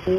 একটা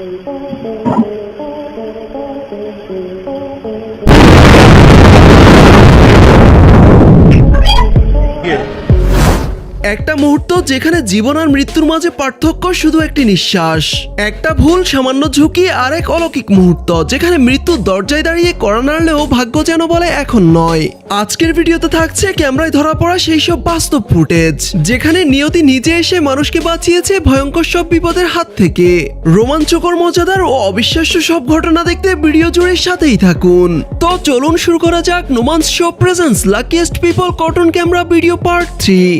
মুহূর্ত যেখানে জীবন আর মৃত্যুর মাঝে পার্থক্য শুধু একটি নিঃশ্বাস। একটা ভুল, সামান্য ঝুঁকি আর এক অলৌকিক মুহূর্ত যেখানে মৃত্যুর দরজায় দাঁড়িয়ে কড়া নাড়লেও ভাগ্য যেন বলে এখন নয়। আজকের ভিডিওতে থাকছে ক্যামেরায় ধরা পড়া সেই সব বাস্তব ফুটেজ যেখানে নিয়তি নিজে এসে মানুষকে বাঁচিয়েছে ভয়ঙ্কর সব বিপদের হাত থেকে। রোমাঞ্চকর, মজাদার ও অবিশ্বাস্য সব ঘটনা দেখতে ভিডিও জুড়ে সাথেই থাকুন। তো চলুন শুরু করা যাক নোমান্স show presents luckiest people caught on camera video part 3।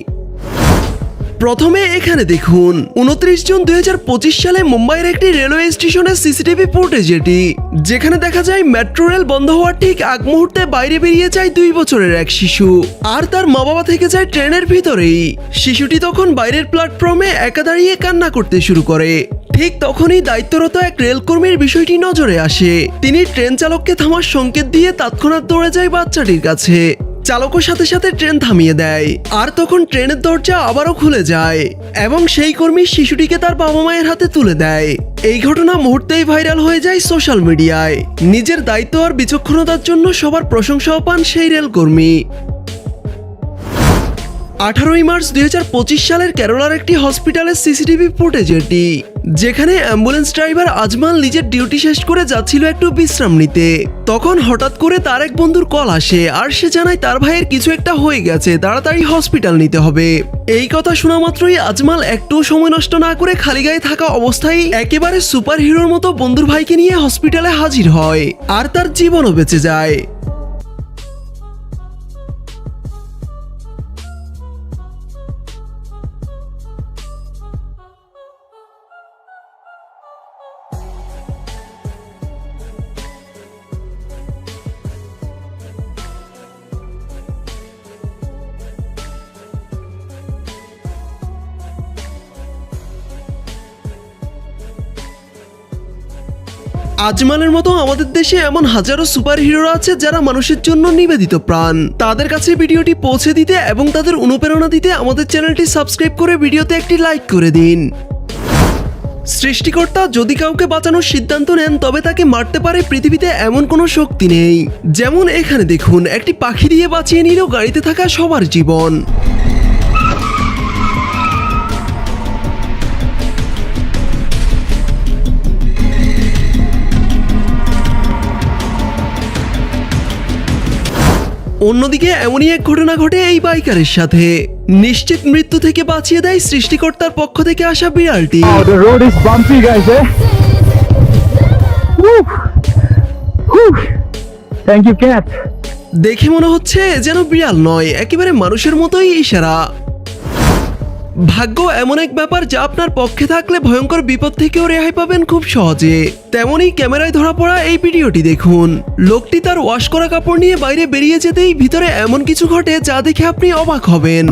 প্রথমে এখানে দেখুন 29 জুন 2025 সালে মুম্বাইয়ের একটি রেলওয়ে স্টেশনের সিসিটিভি ফুটেজ এটি, যেখানে দেখা যায় মেট্রো রেল বন্ধ হওয়ার ঠিক আগ মুহূর্তে বাইরে বেরিয়ে যায় 2 বছরের এক শিশু আর তার মা বাবা থেকে যায় ট্রেনের ভিতরেই। শিশুটি তখন বাইরের প্ল্যাটফর্মে একা দাঁড়িয়ে কান্না করতে শুরু করে। ঠিক তখনই দায়িত্বরত এক রেলকর্মীর বিষয়টি নজরে আসে। তিনি ট্রেন চালককে থামার সংকেত দিয়ে তৎক্ষণাৎ দৌড়ে যায় বাচ্চাটির কাছে। চালকও সাথে সাথে ট্রেন থামিয়ে দেয় আর তখন ট্রেনের দরজা আবারও খুলে যায় এবং সেই কর্মী শিশুটিকে তার বাবা মায়ের হাতে তুলে দেয়। এই ঘটনা মুহূর্তেই ভাইরাল হয়ে যায় সোশ্যাল মিডিয়ায়। নিজের দায়িত্ব আর বিচক্ষণতার জন্য সবার প্রশংসাও পান সেই রেলকর্মী। 18 মার্চ 2025 সালের কেরালার একটি হসপিটালের সিসিটিভি ফুটেজ এটি, যেখানে অ্যাম্বুলেন্স ড্রাইভার আজমাল নিজের ডিউটি শেষ করে যাচ্ছিল একটু বিশ্রাম নিতে। তখন হঠাৎ করে তার এক বন্ধুর কল আসে আর সে জানায় তার ভাইয়ের কিছু একটা হয়ে গেছে, তাড়াতাড়ি হসপিটাল নিতে হবে। এই কথা শোনা মাত্রই আজমাল একটু সময় নষ্ট না করে খালি গায়ে থাকা অবস্থায় একেবারে সুপার হিরোর মতো বন্ধুর ভাইকে নিয়ে হসপিটালে হাজির হয় আর তার জীবনও বেঁচে যায়। আজমালের মতো আমাদের দেশে এমন হাজারো সুপার হিরোরা আছে যারা মানুষের জন্য নিবেদিত প্রাণ। তাদের কাছে ভিডিওটি পৌঁছে দিতে এবং তাদের অনুপ্রেরণা দিতে আমাদের চ্যানেলটি সাবস্ক্রাইব করে ভিডিওতে একটি লাইক করে দিন। সৃষ্টিকর্তা যদি কাউকে বাঁচানোর সিদ্ধান্ত নেন তবে তাকে মারতে পারে পৃথিবীতে এমন কোনো শক্তি নেই। যেমন এখানে দেখুন একটি পাখি দিয়ে বাঁচিয়ে নিল গাড়িতে থাকা সবার জীবন। অন্যদিকে এমনই এক ঘটনা ঘটে এই বাইকারের সাথে। নিশ্চিত মৃত্যু থেকে বাঁচিয়ে দেয় সৃষ্টিকর্তার পক্ষ থেকে আসা বিড়ালটি। The road is bumpy, guys, eh? Woo! Woo! Thank you, cat. দেখে মনে হচ্ছে যেন বিড়াল নয়, একেবারে মানুষের মতোই ইশারা। ভাগ্য এমন এক ব্যাপার যা আপনার পক্ষে থাকলে ভয়ঙ্কর বিপদ থেকেও রেহাই পাবেন খুব সহজে। তেমনই ক্যামেরায় ধরা পড়া এই ভিডিওটি দেখুন। লোকটি তার ওয়াশ করা কাপড় নিয়ে বাইরে বেরিয়ে যেতেই ভিতরে এমন কিছু ঘটে যা দেখে আপনি অবাক হবেন।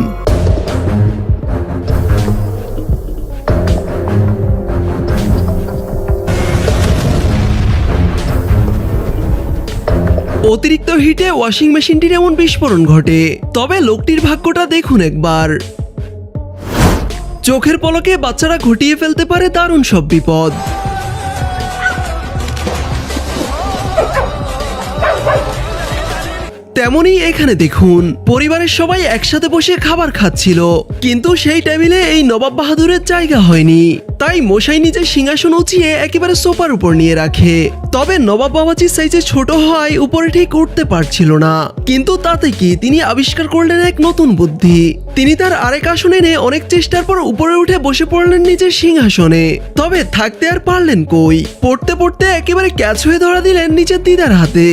অতিরিক্ত হিটে ওয়াশিং মেশিনটির এমন বিস্ফোরণ ঘটে। তবে লোকটির ভাগ্যটা দেখুন একবার। চোখের পলকে বাচ্চারা ঘটিয়ে ফেলতে পারে দারুণ সব বিপদ। তেমনই এখানে দেখুন পরিবারের সবাই একসাথে বসে খাবার খাচ্ছিল, কিন্তু সেই টেবিলে এই নবাব বাহাদুরের জায়গা হয়নি। তাই মশাই নিজের সিংহাসন উঁচিয়ে একেবারে সোফার উপর নিয়ে রাখে। তবে নবাব বাবাজির সাইজে ছোট হওয়ায় উপরে ঠিক উঠতে পারছিল না। কিন্তু তাতে কি, তিনি আবিষ্কার করলেন এক নতুন বুদ্ধি। তিনি তার আরেক আসন এনে অনেক চেষ্টার পর উপরে উঠে বসে পড়লেন নিজের সিংহাসনে। তবে থাকতে আর পারলেন কই, পড়তে পড়তে একেবারে ক্যাচ হয়ে ধরা দিলেন নিজের দিদার হাতে।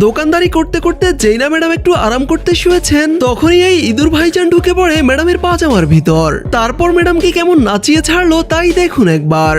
দোকানদারি করতে করতে জেইনা ম্যাডাম একটু আরাম করতে শুয়েছেন, তখনই এই ইঁদুর ভাইজান ঢুকে পড়ে ম্যাডামের পাজামার ভিতর। তারপর ম্যাডামকে কেমন নাচিয়ে ছাড়লো তাই দেখুন একবার।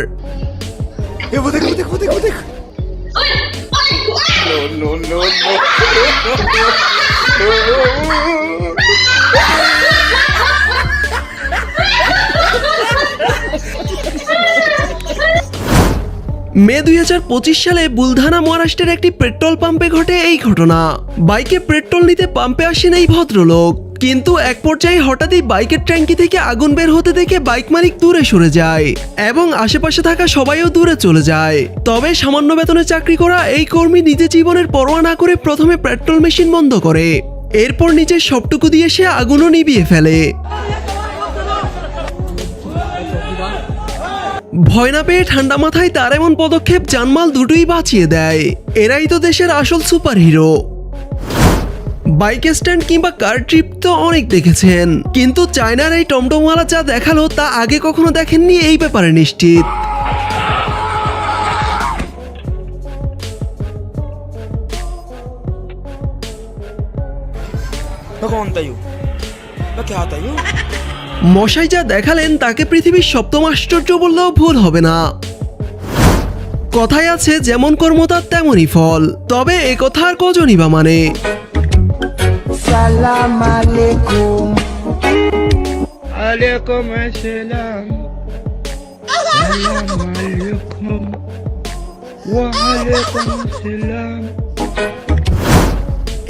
মে 2025 সালে বুলধানা মহারাষ্ট্রের একটি পেট্রোল পাম্পে ঘটে এই ঘটনা। বাইকে পেট্রোল নিতে পাম্পে আসেন এই ভদ্রলোক। কিন্তু এক পর্যায়ে হঠাৎই বাইকের ট্যাঙ্কি থেকে আগুন বের হতে দেখে বাইক মালিক দূরে সরে যায় এবং আশেপাশে থাকা সবাইও দূরে চলে যায়। তবে সামান্য বেতনে চাকরি করা এই কর্মী নিজের জীবনের পরোয়া না করে প্রথমে পেট্রোল মেশিন বন্ধ করে, এরপর নিজের সবটুকু দিয়ে সে আগুনও নিভিয়ে ফেলে। ভয় না পেয়ে ঠান্ডা মাথায় তার এমন পদক্ষেপ জানমাল দুটোই বাঁচিয়ে দেয়। এরাই তো দেশের আসল সুপারহিরো। বাইক স্ট্যান্ড কিংবা কার ট্রিপ তো অনেক দেখেছেন, কিন্তু চায়নার এই টমটমওয়ালা যা দেখালো তা আগে কখনো দেখেননি এই ব্যাপারে নিশ্চিত। মশাই যা দেখালেন তাকে পৃথিবীর সপ্তম আশ্চর্য বললেও ভুল হবে না। কথায় আছে যেমন কর্ম তার তেমনই ফল, তবে এ কথা আর কজনই বা মানে। সালাম আলাইকুম। আলাইকুম আসসালাম। সালাম আলাইকুম। ওয়া আলাইকুম আসসালাম।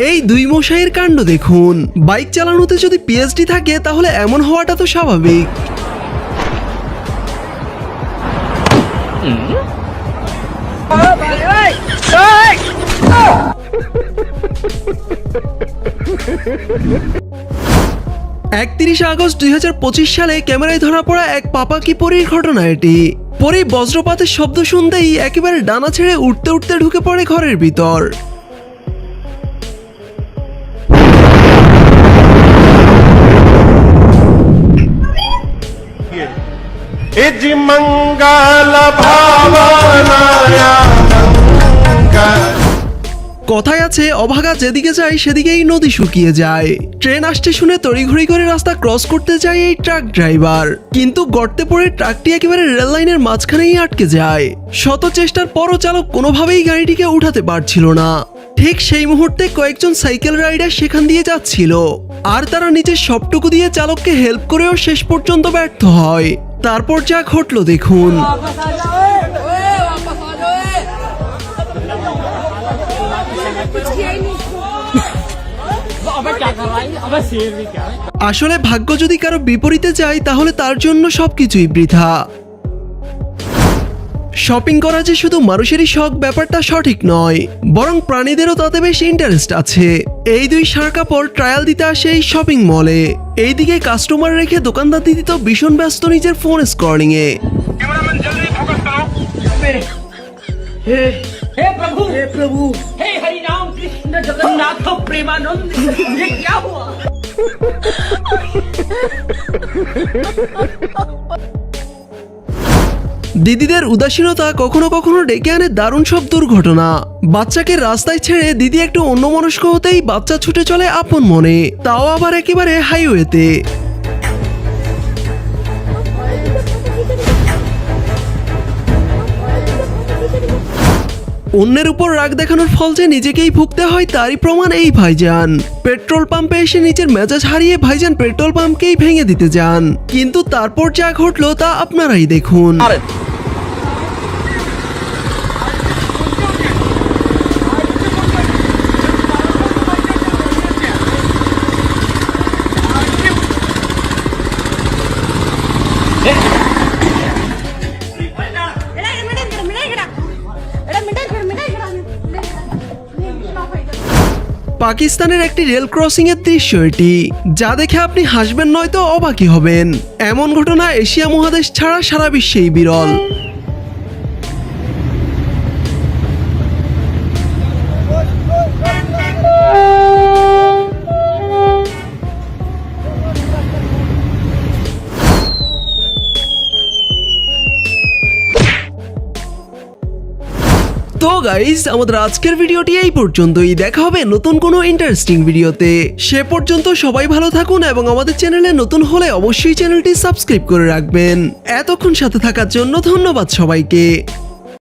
এই দুই মশাইয়ের কাণ্ড দেখুন। বাইক চালানোতে যদি পিএইচডি থাকে তাহলে এমন হওয়াটা তো স্বাভাবিক। একত্রিশে আগস্ট 2025 সালে ক্যামেরায় ধরা পড়া এক পাপাকি পরীর ঘটনা এটি। পরী বজ্রপাতের শব্দ শুনতেই একেবারে ডানা ছেড়ে উঠতে উঠতে ঢুকে পড়ে ঘরের ভিতর। इति मंगल भावनाया मंगल। কথায় আছে অভাগা যেদিকে যায় সেদিকেই নদী শুকিয়ে যায়। ট্রেন আসতে শুনে তড়িঘড়ি করে রাস্তা ক্রস করতে যায় এই ট্রাক ড্রাইভার, কিন্তু গর্তে পড়ে ট্রাকটি একেবারে রেল লাইনের মাঝখানেই আটকে যায়। শত চেষ্টার পরও চালক কোনোভাবেই গাড়িটিকে উঠাতে পারছিল না। ঠিক সেই মুহূর্তে কয়েকজন সাইকেল রাইডার সেখান দিয়ে যাচ্ছিল, আর তারা নিজের সবটুকু দিয়ে চালককে হেল্প করেও শেষ পর্যন্ত ব্যর্থ হয়। তারপর যা ঘটলো দেখুন। আসলে ভাগ্য যদি কারো বিপরীতে যায় তাহলে তার জন্য সবকিছুই বৃথা। শপিং করা যে শুধু মানুষেরই শখ ব্যাপারটা সঠিক নয়, বরং প্রাণীদেরও তাতে বেশ ইন্টারেস্ট আছে। এই দুই ষাঁড় কাপড় ট্রায়াল দিতে আসে এই শপিং মলে। এইদিকে কাস্টমার রেখে দোকানদার দিদি তো ভীষণ ব্যস্ত নিজের ফোন স্ক্রলিং এ। हे प्रभु हे हरि राम कृष्ण जगन्नाथ प्रेमानंद ये क्या हुआ। দিদিদের উদাসীনতা কখনো কখনো ডেকে আনে দারুণ সব দুর্ঘটনা। বাচ্চাকে রাস্তায় ছেড়ে দিদি একটু অন্যমনস্ক হতেই বাচ্চা ছুটে চলে আপন মনে, তাও আবার একেবারে হাইওয়েতে। অন্যের উপর রাগ দেখানোর ফল যে নিজেকেই ভুগতে হয় তারই প্রমাণ এই ভাইজান। পেট্রোল পাম্পে এসে নিজের মেজাজ হারিয়ে ভাইজান পেট্রোল পাম্পকেই ভেঙে দিতে যান, কিন্তু তারপর যা ঘটলো তা আপনারাই দেখুন। পাকিস্তানের একটি রেল ক্রসিং এর দৃশ্য এটি, যা দেখে আপনি হাসবেন নয়তো অবাকই হবেন। এমন ঘটনা এশিয়া মহাদেশ ছাড়া সারা বিশ্বেই বিরল। তো গাইস, আমাদের আজকের ভিডিওটি এই পর্যন্তই। দেখা হবে নতুন কোনো ইন্টারেস্টিং ভিডিওতে। সে পর্যন্ত সবাই ভালো থাকুন এবং আমাদের চ্যানেলে নতুন হলে অবশ্যই চ্যানেলটি সাবস্ক্রাইব করে রাখবেন। এতক্ষণ সাথে থাকার জন্য ধন্যবাদ সবাইকে।